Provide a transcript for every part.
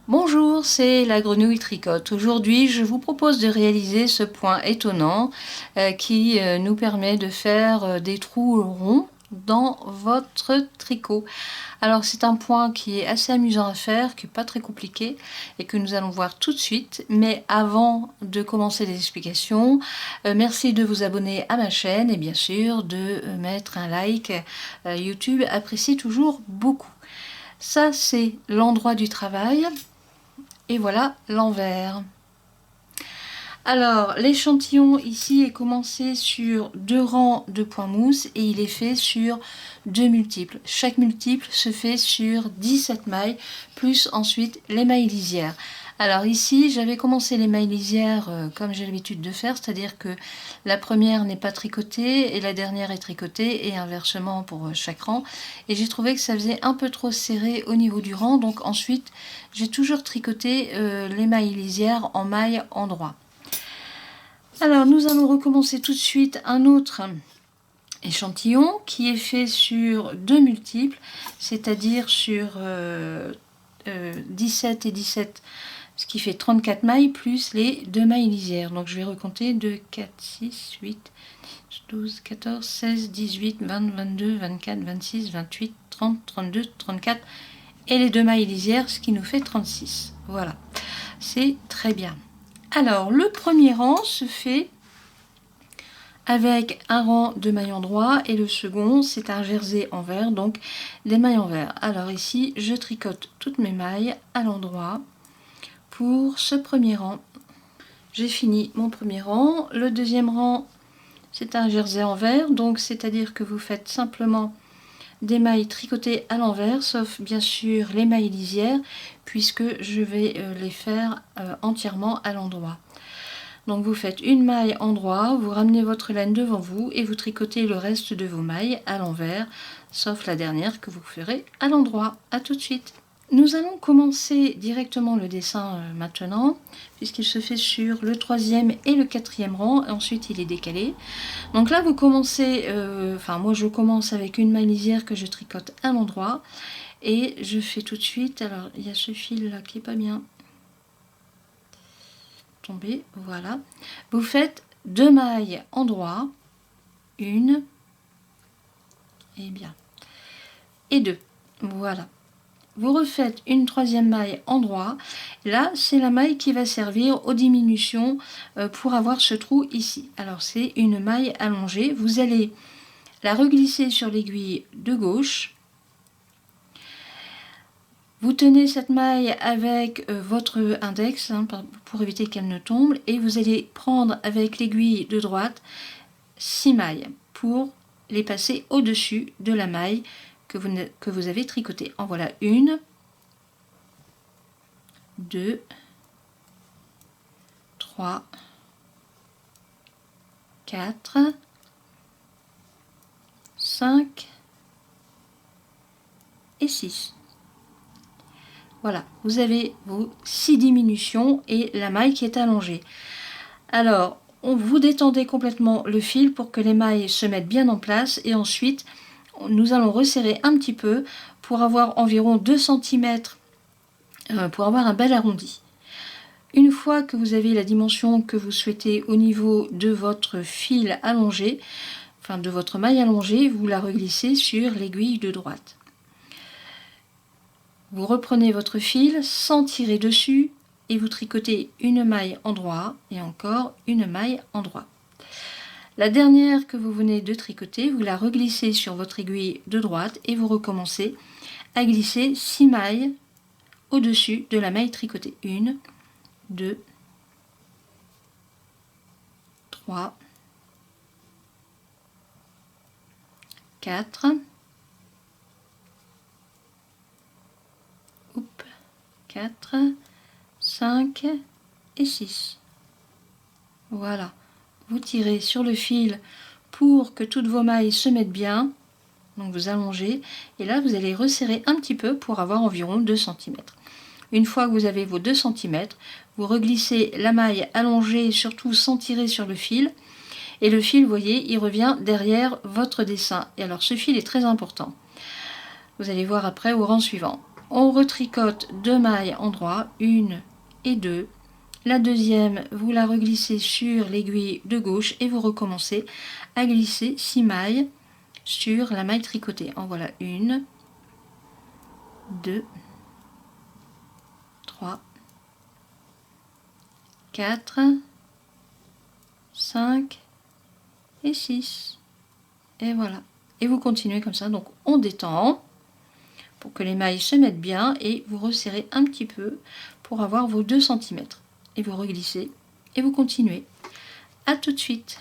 Bonjour, c'est la grenouille tricote. Aujourd'hui, je vous propose de réaliser ce point étonnant qui nous permet de faire des trous ronds dans votre tricot. Alors c'est un point qui est assez amusant à faire, qui n'est pas très compliqué et que nous allons voir tout de suite. Mais avant de commencer les explications, merci de vous abonner à ma chaîne et bien sûr de mettre un like. YouTube apprécie toujours beaucoup. Ça c'est l'endroit du travail. Et voilà l'envers. Alors, l'échantillon ici est commencé sur 2 rangs de points mousse et il est fait sur 2 multiples. Chaque multiple se fait sur 17 mailles, plus ensuite les mailles lisières. Alors ici, j'avais commencé les mailles lisières comme j'ai l'habitude de faire, c'est-à-dire que la première n'est pas tricotée et la dernière est tricotée et inversement pour chaque rang. Et j'ai trouvé que ça faisait un peu trop serré au niveau du rang, donc ensuite j'ai toujours tricoté les mailles lisières en mailles endroit. Alors nous allons recommencer tout de suite un autre échantillon qui est fait sur 2 multiples, c'est-à-dire sur 17 et 17, ce qui fait 34 mailles plus les 2 mailles lisières. Donc je vais recompter 2, 4, 6, 8, 12, 14, 16, 18, 20, 22, 24, 26, 28, 30, 32, 34 et les 2 mailles lisières, ce qui nous fait 36. Voilà, c'est très bien. Alors le premier rang se fait avec un rang de mailles endroit et le second c'est un jersey envers, donc des mailles envers. Alors ici je tricote toutes mes mailles à l'endroit pour ce premier rang. J'ai fini mon premier rang. Le deuxième rang c'est un jersey envers, donc c'est à dire que vous faites simplement des mailles tricotées à l'envers, sauf bien sûr les mailles lisières puisque je vais les faire entièrement à l'endroit. Donc vous faites une maille endroit, vous ramenez votre laine devant vous et vous tricotez le reste de vos mailles à l'envers, sauf la dernière que vous ferez à l'endroit. A tout de suite. Nous allons commencer directement le dessin maintenant, puisqu'il se fait sur le 3e et le 4e rang, et ensuite il est décalé. Donc là vous commencez, moi je commence avec une maille lisière que je tricote à l'endroit, et je fais tout de suite, alors il y a ce fil là qui est pas bien tombé, voilà. Vous faites 2 mailles endroit, une, et bien, et 2, voilà. Vous refaites une 3e maille endroit. Là, c'est la maille qui va servir aux diminutions pour avoir ce trou ici. Alors, c'est une maille allongée. Vous allez la reglisser sur l'aiguille de gauche. Vous tenez cette maille avec votre index pour éviter qu'elle ne tombe et vous allez prendre avec l'aiguille de droite 6 mailles pour les passer au-dessus de la maille que vous avez tricotée. En voilà une, 2, 3, 4, 5 et 6. Voilà, vous avez vos 6 diminutions et la maille qui est allongée. Alors, vous détendez complètement le fil pour que les mailles se mettent bien en place et ensuite, nous allons resserrer un petit peu pour avoir environ 2 cm pour avoir un bel arrondi. Une fois que vous avez la dimension que vous souhaitez au niveau de votre fil allongé, enfin de votre maille allongée, vous la reglissez sur l'aiguille de droite. Vous reprenez votre fil sans tirer dessus et vous tricotez une maille endroit et encore une maille endroit. La dernière que vous venez de tricoter, vous la reglissez sur votre aiguille de droite et vous recommencez à glisser 6 mailles au-dessus de la maille tricotée. 1, 2, 3, 4, 4, 5 et 6. Voilà. Vous tirez sur le fil pour que toutes vos mailles se mettent bien. Donc vous allongez et là vous allez resserrer un petit peu pour avoir environ 2 cm. Une fois que vous avez vos 2 cm, vous reglissez la maille allongée, surtout sans tirer sur le fil. Et le fil, vous voyez, il revient derrière votre dessin. Et alors ce fil est très important. Vous allez voir après au rang suivant. On retricote 2 mailles endroit, 1 et 2. La deuxième, vous la reglissez sur l'aiguille de gauche et vous recommencez à glisser 6 mailles sur la maille tricotée. En voilà 1, 2, 3, 4, 5 et 6. Et voilà. Et vous continuez comme ça. Donc on détend pour que les mailles se mettent bien et vous resserrez un petit peu pour avoir vos 2 cm. Et vous reglissez et vous continuez. À tout de suite.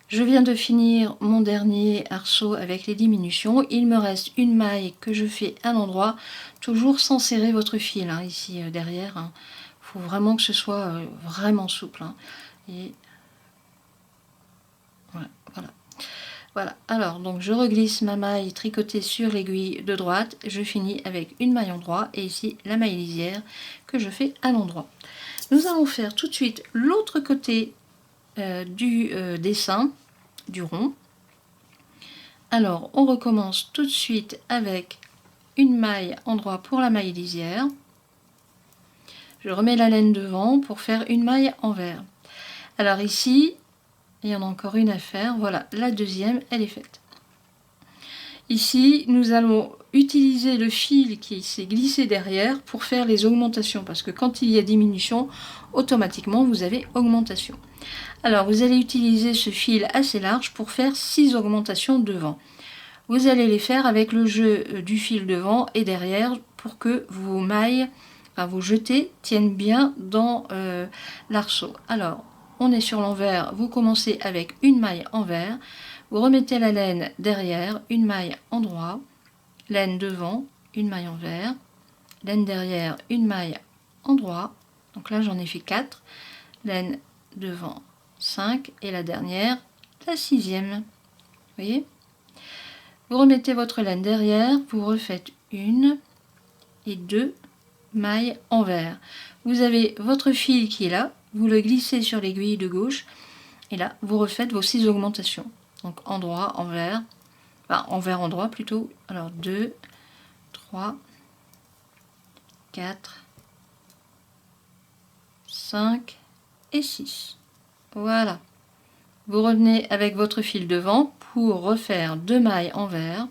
Je viens de finir mon dernier arceau avec les diminutions. Il me reste une maille que je fais à l'endroit, toujours sans serrer votre fil, hein, ici derrière. Hein. Faut vraiment que ce soit vraiment souple. Hein. Et voilà, voilà. Voilà, alors donc je reglisse ma maille tricotée sur l'aiguille de droite, je finis avec une maille endroit et ici la maille lisière que je fais à l'endroit. Nous allons faire tout de suite l'autre côté du dessin, du rond. Alors on recommence tout de suite avec une maille endroit pour la maille lisière. Je remets la laine devant pour faire une maille envers. Alors ici, il y en a encore une à faire. Voilà, la deuxième, elle est faite. Ici, nous allons utiliser le fil qui s'est glissé derrière pour faire les augmentations. Parce que quand il y a diminution, automatiquement, vous avez augmentation. Alors, vous allez utiliser ce fil assez large pour faire 6 augmentations devant. Vous allez les faire avec le jeu du fil devant et derrière pour que vos mailles, enfin vos jetés, tiennent bien dans l'arceau. Alors, on est sur l'envers, vous commencez avec une maille envers, vous remettez la laine derrière, une maille endroit, laine devant, une maille envers, laine derrière, une maille endroit, donc là j'en ai fait 4, laine devant 5 et la dernière, la 6e, vous voyez. Vous remettez votre laine derrière, vous refaites une et 2 mailles envers. Vous avez votre fil qui est là, vous le glissez sur l'aiguille de gauche et là vous refaites vos 6 augmentations. Donc endroit, envers, enfin envers, endroit plutôt. Alors 2, 3, 4, 5 et 6. Voilà. Vous revenez avec votre fil devant pour refaire 2 mailles envers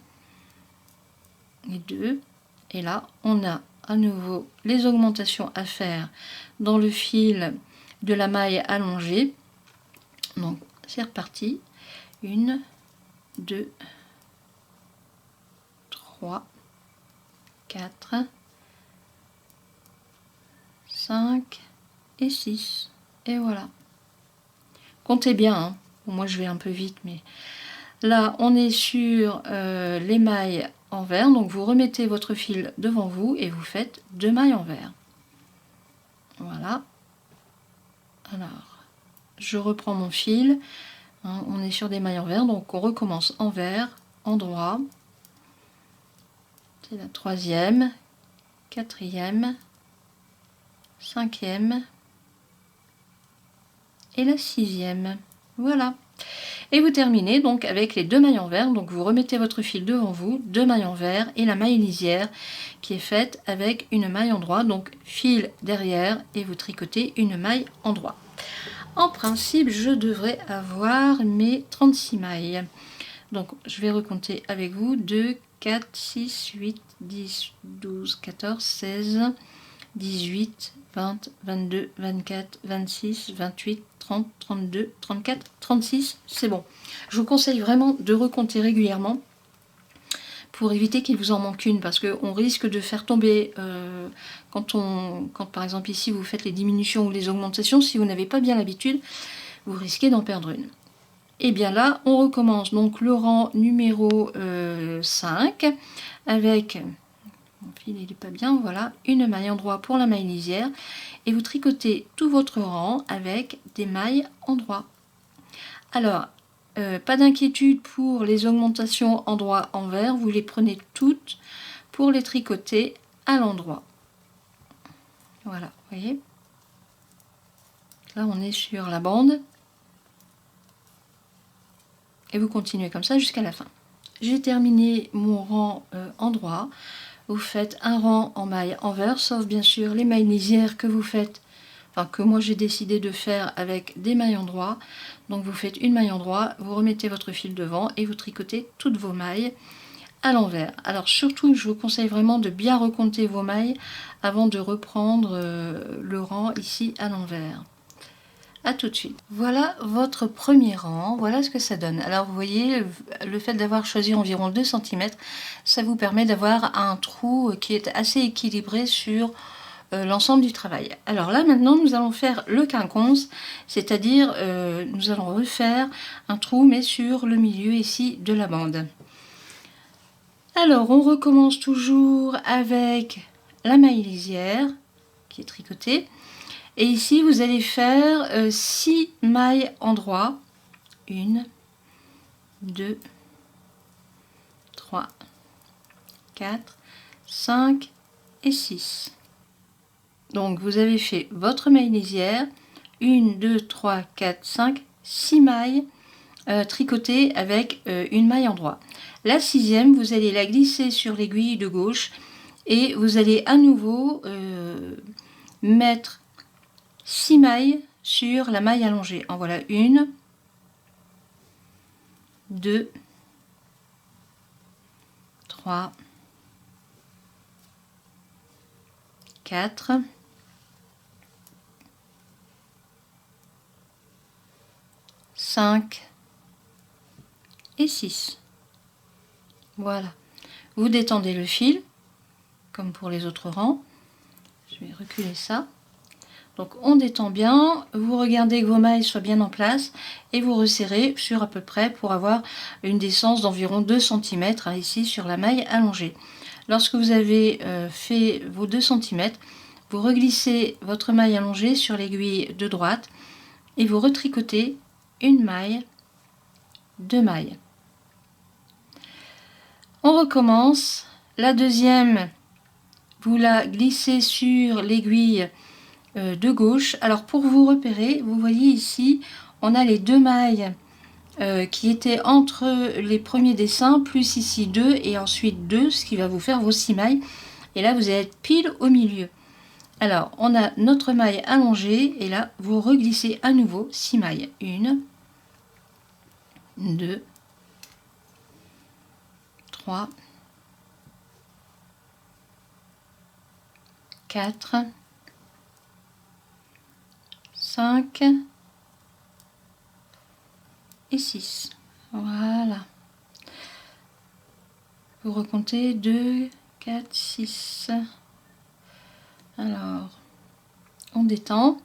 et 2. Et là, on a à nouveau les augmentations à faire dans le fil de la maille allongée. Donc, c'est reparti. 1, 2, 3, 4, 5 et 6. Et voilà. Comptez bien, hein. Bon, moi je vais un peu vite, mais là on est sur les mailles envers, donc vous remettez votre fil devant vous et vous faites 2 mailles envers. Voilà. Alors, je reprends mon fil, hein, on est sur des mailles envers, donc on recommence envers, endroit, c'est la 3e, 4e, 5e et la 6e. Voilà. Et vous terminez donc avec les 2 mailles envers. Donc vous remettez votre fil devant vous, 2 mailles envers et la maille lisière qui est faite avec une maille endroit. Donc fil derrière et vous tricotez une maille endroit. En principe, je devrais avoir mes 36 mailles. Donc je vais recompter avec vous. 2, 4, 6, 8, 10, 12, 14, 16, 18, 20, 22, 24, 26, 28, 30, 32, 34, 36, c'est bon. Je vous conseille vraiment de recompter régulièrement pour éviter qu'il vous en manque une, parce qu'on risque de faire tomber, quand par exemple ici vous faites les diminutions ou les augmentations, si vous n'avez pas bien l'habitude, vous risquez d'en perdre une. Et bien là, on recommence donc le rang numéro 5 avec... Mon fil il est pas bien, voilà, une maille endroit pour la maille lisière et vous tricotez tout votre rang avec des mailles endroit. Alors, pas d'inquiétude pour les augmentations endroit envers, vous les prenez toutes pour les tricoter à l'endroit. Voilà, vous voyez. Là, on est sur la bande et vous continuez comme ça jusqu'à la fin. J'ai terminé mon rang endroit. vous faites un rang en maille envers, sauf bien sûr les mailles lisières que vous faites, enfin que moi j'ai décidé de faire avec des mailles endroits. Donc vous faites une maille endroit, vous remettez votre fil devant et vous tricotez toutes vos mailles à l'envers. Alors surtout, je vous conseille vraiment de bien recompter vos mailles avant de reprendre le rang ici à l'envers. A tout de suite. Voilà votre premier rang, voilà ce que ça donne. Alors vous voyez, le fait d'avoir choisi environ 2 cm, ça vous permet d'avoir un trou qui est assez équilibré sur l'ensemble du travail. Alors là maintenant nous allons faire le quinconce, c'est-à-dire nous allons refaire un trou mais sur le milieu ici de la bande. Alors on recommence toujours avec la maille lisière qui est tricotée. Et ici, vous allez faire 6 mailles endroits. 1, 2, 3, 4, 5 et 6. Donc, vous avez fait votre maille lisière. 1, 2, 3, 4, 5, 6 mailles tricotées avec une maille endroit. La sixième, vous allez la glisser sur l'aiguille de gauche et vous allez à nouveau mettre 6 mailles sur la maille allongée. En voilà 1, 2, 3, 4, 5 et 6. Voilà. Vous détendez le fil, comme pour les autres rangs. Je vais reculer ça. Donc on détend bien, vous regardez que vos mailles soient bien en place et vous resserrez sur à peu près pour avoir une descente d'environ 2 cm ici sur la maille allongée. Lorsque vous avez fait vos 2 cm, vous reglissez votre maille allongée sur l'aiguille de droite et vous retricotez une maille, 2 mailles. On recommence. La deuxième, vous la glissez sur l'aiguille de gauche. Alors pour vous repérer, vous voyez ici, on a les 2 mailles qui étaient entre les premiers dessins, plus ici 2 et ensuite 2, ce qui va vous faire vos 6 mailles. Et là, vous allez être pile au milieu. Alors, on a notre maille allongée et là, vous reglissez à nouveau 6 mailles. 1, 2, 3, 4, 5 et 6. Voilà. Vous recomptez 2, 4, 6. Alors, on détend.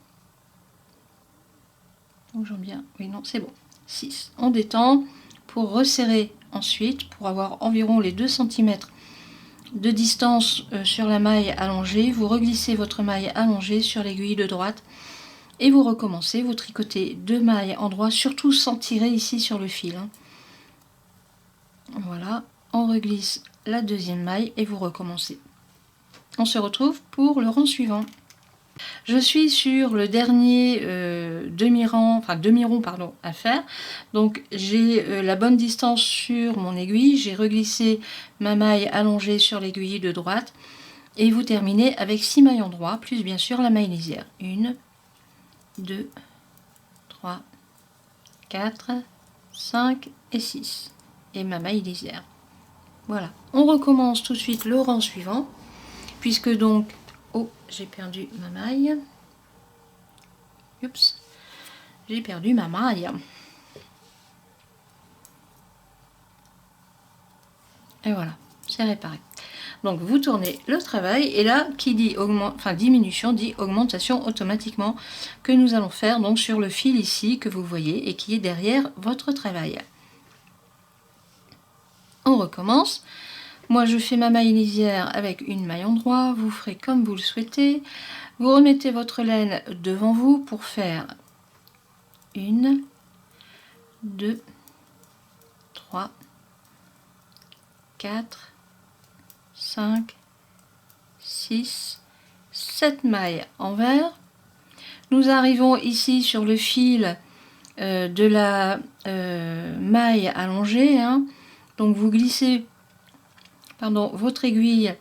Bougeons bien. Oui, non, c'est bon. 6. On détend pour resserrer ensuite, pour avoir environ les 2 cm de distance sur la maille allongée. Vous reglissez votre maille allongée sur l'aiguille de droite. Et vous recommencez, vous tricotez 2 mailles endroits, surtout sans tirer ici sur le fil. Hein. Voilà, on reglisse la deuxième maille et vous recommencez. On se retrouve pour le rang suivant. Je suis sur le dernier demi-rond pardon, à faire. Donc j'ai la bonne distance sur mon aiguille, j'ai reglissé ma maille allongée sur l'aiguille de droite et vous terminez avec 6 mailles endroits, plus bien sûr la maille lisière. 1, 2, 3, 4, 5 et 6. Et ma maille lisière. Voilà. On recommence tout de suite le rang suivant. Puisque donc... Oh, j'ai perdu ma maille. Oups. J'ai perdu ma maille. Et voilà. C'est réparé. Donc vous tournez le travail et là qui dit diminution dit augmentation automatiquement que nous allons faire donc sur le fil ici que vous voyez et qui est derrière votre travail. On recommence. Moi je fais ma maille lisière avec une maille endroit, vous ferez comme vous le souhaitez. Vous remettez votre laine devant vous pour faire 1, 2, 3, 4, 5, 6, 7 mailles envers. Nous arrivons ici sur le fil de la maille allongée. Hein. Donc vous glissez votre aiguille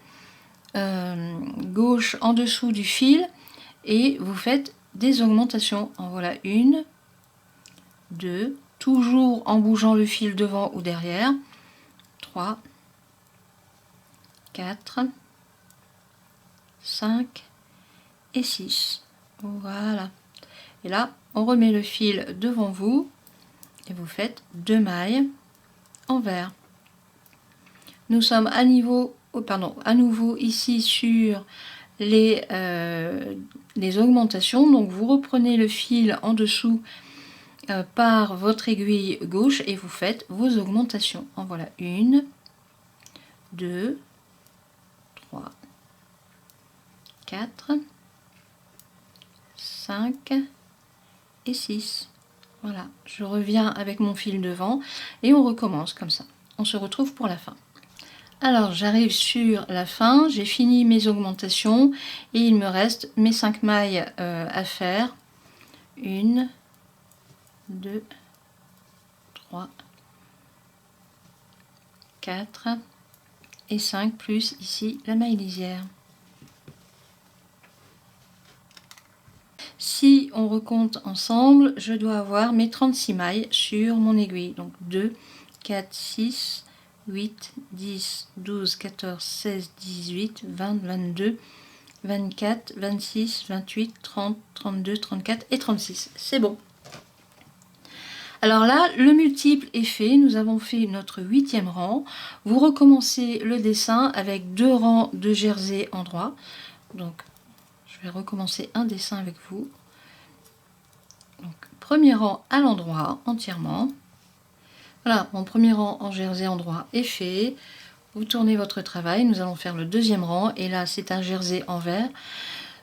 gauche en dessous du fil et vous faites des augmentations. En voilà une, deux, toujours en bougeant le fil devant ou derrière, 3, 4, 5 et 6. Voilà. Et là, on remet le fil devant vous et vous faites 2 mailles envers. Nous sommes à nouveau ici sur les augmentations. Donc vous reprenez le fil en dessous par votre aiguille gauche et vous faites vos augmentations. En voilà une, 2, 3, 4, 5 et 6. Voilà, je reviens avec mon fil devant et on recommence comme ça. On se retrouve pour la fin. Alors j'arrive sur la fin, j'ai fini mes augmentations et il me reste mes 5 mailles à faire. 1, 2, 3, 4 et 5 plus ici la maille lisière. Si on recompte ensemble, je dois avoir mes 36 mailles sur mon aiguille. Donc 2, 4, 6, 8, 10, 12, 14, 16, 18, 20, 22, 24, 26, 28, 30, 32, 34 et 36. C'est bon. Alors là, le multiple est fait. Nous avons fait notre 8e rang. Vous recommencez le dessin avec 2 rangs de jersey endroit. Donc, je vais recommencer un dessin avec vous. Donc, premier rang à l'endroit entièrement. Voilà, mon premier rang en jersey endroit est fait. Vous tournez votre travail. Nous allons faire le 2e rang. Et là, c'est un jersey envers,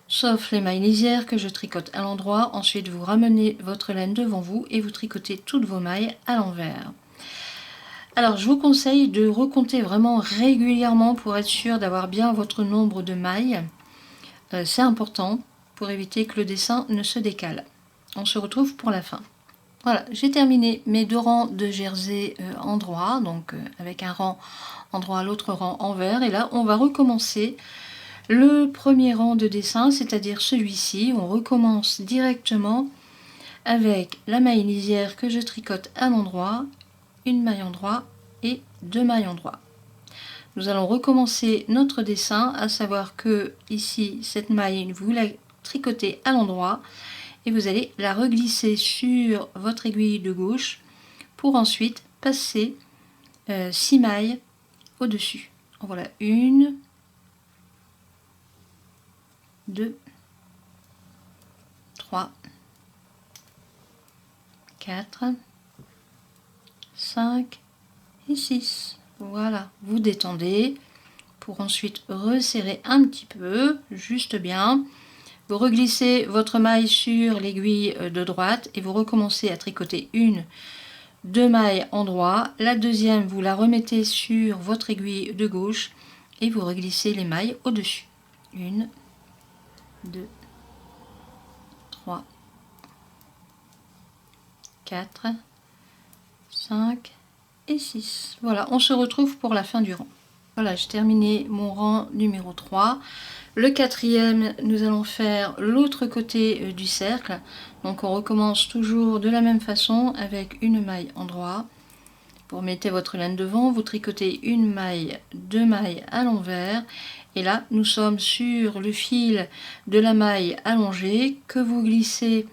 sauf les mailles lisières que je tricote à l'endroit. Ensuite, vous ramenez votre laine devant vous et vous tricotez toutes vos mailles à l'envers. Alors, je vous conseille de recompter vraiment régulièrement pour être sûr d'avoir bien votre nombre de mailles. C'est important pour éviter que le dessin ne se décale. On se retrouve pour la fin. Voilà, j'ai terminé mes 2 rangs de jersey endroit, donc avec un rang endroit, l'autre rang envers. Et là, on va recommencer le premier rang de dessin, c'est-à-dire celui-ci. On recommence directement avec la maille lisière que je tricote à l'endroit, une maille endroit et 2 mailles endroit. Nous allons recommencer notre dessin, à savoir que ici, cette maille, vous la tricotez à l'endroit et vous allez la reglisser sur votre aiguille de gauche pour ensuite passer 6 mailles au-dessus. Voilà, 1, 2, 3, 4, 5 et 6. Voilà, vous détendez pour ensuite resserrer un petit peu, juste bien. Vous reglissez votre maille sur l'aiguille de droite et vous recommencez à tricoter 1, 2 mailles endroit. La deuxième, vous la remettez sur votre aiguille de gauche et vous reglissez les mailles au-dessus. 1, 2, 3, 4, 5 et 6. Voilà, on se retrouve pour la fin du rang. Voilà, j'ai terminé mon rang numéro 3. Le 4e, nous allons faire l'autre côté du cercle. Donc on recommence toujours de la même façon avec une maille endroit. Vous remettez votre laine devant, vous tricotez une maille, 2 mailles à l'envers. Et là, nous sommes sur le fil de la maille allongée que vous glissez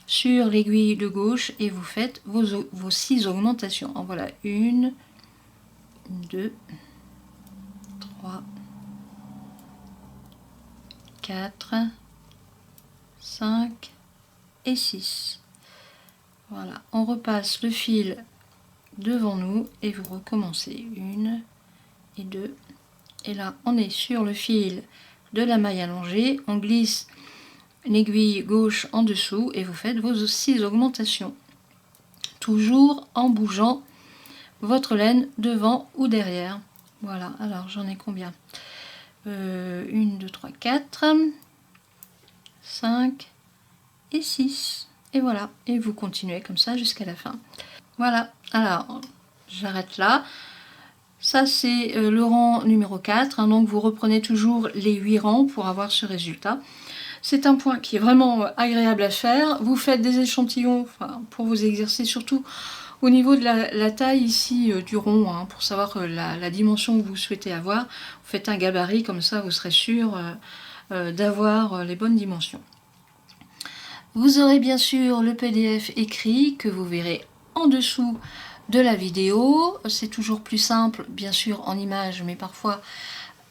sur l'aiguille de gauche et vous faites vos 6 augmentations. En voilà 1, 2, 3, 4, 5 et 6. Voilà, on repasse le fil devant nous et vous recommencez 1 et 2. Et là, on est sur le fil de la maille allongée, on glisse l'aiguille gauche en dessous et vous faites vos 6 augmentations. Toujours en bougeant votre laine devant ou derrière. Voilà, alors j'en ai combien 1, 2, 3, 4, 5 et 6. Et voilà, et vous continuez comme ça jusqu'à la fin. Voilà, alors j'arrête là. Ça, c'est le rang numéro 4, hein, donc vous reprenez toujours les 8 rangs pour avoir ce résultat. C'est un point qui est vraiment agréable à faire. Vous faites des échantillons pour vous exercer, surtout au niveau de la taille ici du rond, hein, pour savoir la dimension que vous souhaitez avoir. Vous faites un gabarit, comme ça vous serez sûr d'avoir les bonnes dimensions. Vous aurez bien sûr le PDF écrit que vous verrez en dessous de la vidéo. C'est toujours plus simple, bien sûr, en image, mais parfois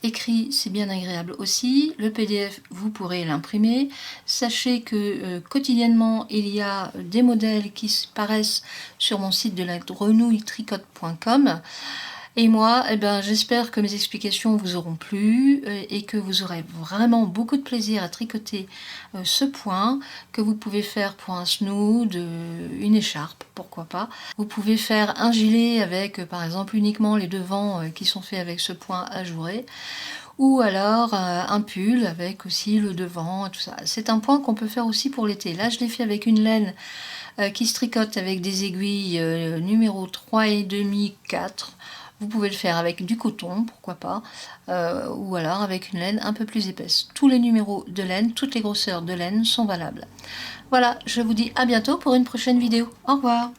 écrit, c'est bien agréable aussi. Le PDF, vous pourrez l'imprimer. Sachez que quotidiennement, il y a des modèles qui paraissent sur mon site de la grenouilletricote.com. Et moi, j'espère que mes explications vous auront plu et que vous aurez vraiment beaucoup de plaisir à tricoter ce point que vous pouvez faire pour un snood, une écharpe, pourquoi pas. Vous pouvez faire un gilet avec par exemple uniquement les devants qui sont faits avec ce point ajouré, ou alors un pull avec aussi le devant, tout ça. C'est un point qu'on peut faire aussi pour l'été. Là, je l'ai fait avec une laine qui se tricote avec des aiguilles numéro 3,5, 4. Vous pouvez le faire avec du coton, pourquoi pas, ou alors avec une laine un peu plus épaisse. Tous les numéros de laine, toutes les grosseurs de laine sont valables. Voilà, je vous dis à bientôt pour une prochaine vidéo. Au revoir.